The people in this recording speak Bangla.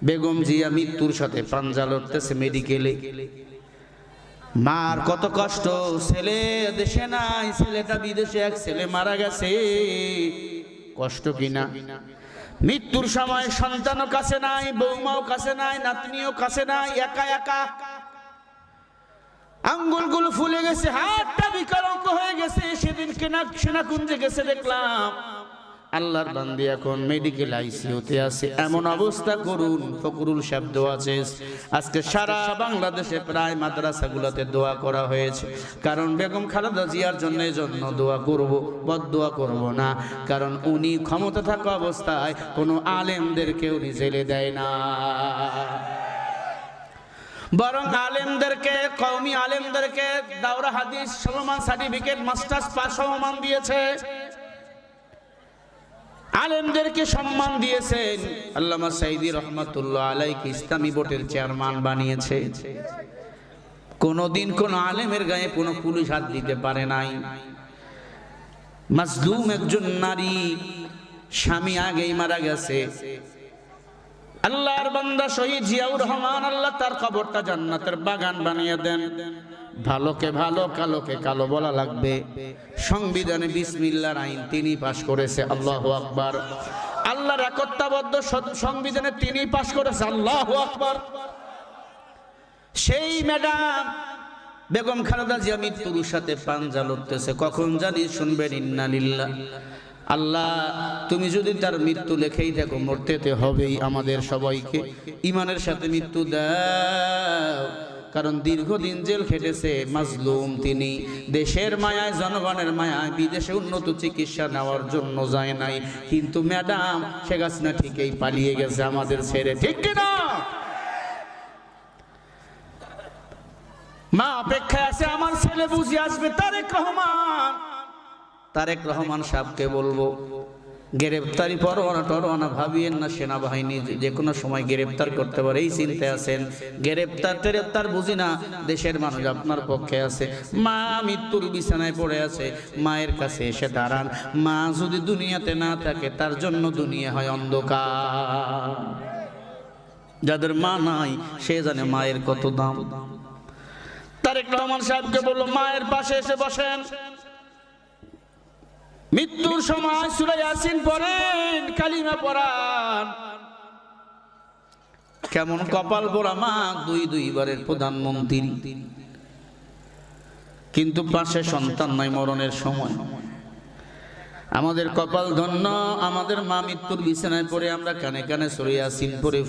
বেগম জিয়া মৃত্যুর সাথে পাঞ্জা লড়তেছে মেডিকেলে। মার কত কষ্ট, ছেলে দেশে নাই, ছেলেটা বিদেশে, এক ছেলে মারা গেছে, কষ্ট কিনা। মৃত্যুর সময় সন্তানও কাছে নাই, বৌমাও কাছে নাই, নাতনিও কাছে নাই, একা একা। আঙ্গুলগুলো ফুলে গেছে, হাতটা বিকলাঙ্গ হয়ে গেছে। সেদিন সেনাকুঞ্জে গেছে, দেখলাম আল্লাহর বান্দি এখন মেডিকেল আইসিইউতে আছে। এমন অবস্থা করুন। ফকরুল সাহেব দোয়া চেয়েছে। আজকে সারা বাংলাদেশে প্রায় মাদ্রাসাগুলোতে দোয়া করা হয়েছে। কারণ বেগম খালেদা জিয়ার জন্য দোয়া করব, বদদোয়া করব না। কারণ উনি ক্ষমতা থাকা অবস্থায় কোনো আলেমদেরকে উনি জেলে দেয় না, বরং আলেমদেরকে, কওমি আলেমদেরকে দাওরা হাদিস সমমান সার্টিফিকেট, মাস্টার্স পাস সমমান দিয়েছে, আলেমদেরকে সম্মান দিয়েছেন। আল্লামা সাইদি রহমাতুল্লাহ আলাইহি ইসলামী বোর্ডের চেয়ারম্যান বানিয়েছে। কোনদিন কোন আলেমের গায়ে কোনো পুলিশ হাত দিতে পারে নাই। মাজলুম একজন নারী, স্বামী আগেই মারা গেছে, আল্লাহর বান্দা শহীদ জিয়াউর রহমান, আল্লাহ তার কবরটা জান্নাতের বাগান বানিয়ে দেন। ভালোকে ভালো, কালোকে কালো বলা লাগবে। সংবিধানে বিসমিল্লাহর আইন তিনি পাশ করেছে, আল্লাহু আকবার। আল্লাহর একত্ববদ্ধ সংবিধানে তিনি পাশ করেছে, আল্লাহু আকবার। সেই ম্যাডাম বেগম খালেদা জিয়া মৃত্যুর সাথে পাঞ্জা লড়তেছে। কখন জানি শুনবেন ইন্না লিল্লাহ। আল্লাহ, তুমি যদি তার মৃত্যু লেখেই থাকো, মরতে হবেই আমাদের সবাইকে। ইমানের সাথে মৃত্যু দাও। কারণ দীর্ঘদিন জেল খেটেছে, মাজলুম তিনি। দেশের মায়ায়, জনগণের মায়ায় বিদেশে উন্নত চিকিৎসা নেওয়ার জন্য যায় নাই। কিন্তু ম্যাডাম শেখ হাসিনা ঠিকই পালিয়ে গেছে আমাদের ছেড়ে, ঠিক কিনা? মা অপেক্ষায় আছে, আমার ছেলে বুঝে আসবে। তারেক রহমান সাহেবকে বলবো, গ্রেপ্তারি পরোয়ানা ভাবিয়েন না। সেনাবাহিনী যে কোনো সময় গ্রেপ্তার করতে পারে, এই চিন্তায় আছেন। গ্রেপ্তার বুঝি না, দেশের মানুষ আপনার পক্ষে আছে। মা মৃত্যুর বিছানায় পড়ে আছে, মায়ের কাছে এসে দাঁড়ান। মা যদি দুনিয়াতে না থাকে, তার জন্য দুনিয়া হয় অন্ধকার। যাদের মা নাই, সে জানে মায়ের কত দাম। তারেক রহমান সাহেবকে বললো, মায়ের পাশে এসে বসেন। মৃত্যুর সময় সূরা ইয়াসিন পড়েন, কালিমা পড়ান। কেমন কপাল পোড়া মা, দুইবারের প্রধানমন্ত্রী, কিন্তু পাশে সন্তান নাই মরণের সময়। আমাদের কপাল ধন্য, আমাদের মা মৃত্যুর বিছানায় পড়ে আমরা কানে কানে সূরা ইয়াসিন পড়ে